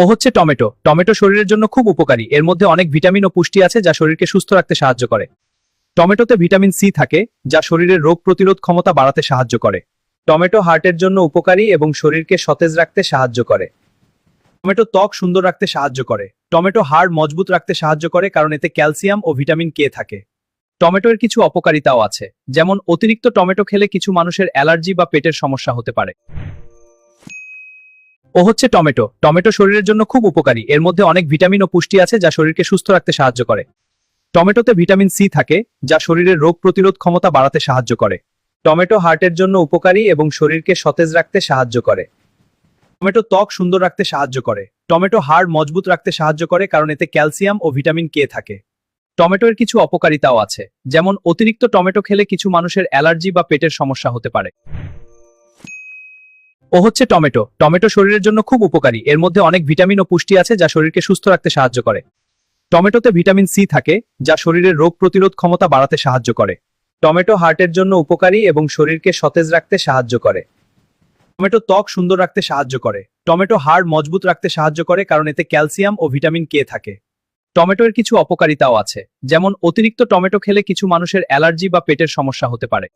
ও হচ্ছে tomato. Tomato শরীরের জন্য খুব উপকারী। এর মধ্যে অনেক ভিটামিন ও পুষ্টি আছে যা শরীরকে সুস্থ রাখতে সাহায্য করে। টমেটোতে ভিটামিন সি থাকে, যা শরীরের রোগ প্রতিরোধ ক্ষমতা বাড়াতে সাহায্য করে। টমেটো হার্টের জন্য উপকারী এবং শরীরকে সতেজ রাখতে সাহায্য করে। টমেটো ত্বক সুন্দর রাখতে সাহায্য করে। টমেটো হাড় মজবুত রাখতে সাহায্য করে কারণ এতে ক্যালসিয়াম ও ভিটামিন কে থাকে। টমেটোর কিছু অপকারিতাও আছে, যেমন অতিরিক্ত টমেটো খেলে কিছু মানুষের অ্যালার্জি বা পেটের সমস্যা হতে পারে। ও হচ্ছে টমেটো। টমেটো শরীরের জন্য খুব উপকারী। এর মধ্যে অনেক ভিটামিন ও পুষ্টি আছে যা শরীরকে সুস্থ রাখতে সাহায্য করে। টমেটোতে ভিটামিন সি থাকে, যা শরীরের রোগ প্রতিরোধ ক্ষমতা বাড়াতে সাহায্য করে। টমেটো হার্টের জন্য উপকারী এবং শরীরকে সতেজ রাখতে সাহায্য করে। টমেটো ত্বক সুন্দর রাখতে সাহায্য করে। টমেটো হাড় মজবুত রাখতে সাহায্য করে কারণ এতে ক্যালসিয়াম ও ভিটামিন কে থাকে। টমেটোর কিছু অপকারিতাও আছে, যেমন অতিরিক্ত টমেটো খেলে কিছু মানুষের অ্যালার্জি বা পেটের সমস্যা হতে পারে। টমেটোর কিছু অপকারিতাও আছে, যেমন অতিরিক্ত টমেটো খেলে কিছু মানুষের অ্যালার্জি বা পেটের সমস্যা হতে পারে। টমেটোর কিছু অপকারিতাও আছে, যেমন অতিরিক্ত টমেটো খেলে কিছু মানুষের অ্যালার্জি বা পেটের সমস্যা হতে পারে। ও হচ্ছে টমেটো। টমেটো শরীরের জন্য খুব উপকারী। এর মধ্যে অনেক ভিটামিন ও পুষ্টি আছে যা শরীরকে সুস্থ রাখতে সাহায্য করে। টমেটোতে ভিটামিন সি থাকে, যা শরীরের রোগ প্রতিরোধ ক্ষমতা বাড়াতে সাহায্য করে। টমেটো হার্টের জন্য উপকারী এবং শরীরকে সতেজ রাখতে সাহায্য করে। টমেটো ত্বক সুন্দর রাখতে সাহায্য করে। টমেটো হাড় মজবুত রাখতে সাহায্য করে কারণ এতে ক্যালসিয়াম ও ভিটামিন কে থাকে। টমেটোর কিছু অপকারিতাও আছে, যেমন অতিরিক্ত টমেটো খেলে কিছু মানুষের অ্যালার্জি বা পেটের সমস্যা হতে পারে।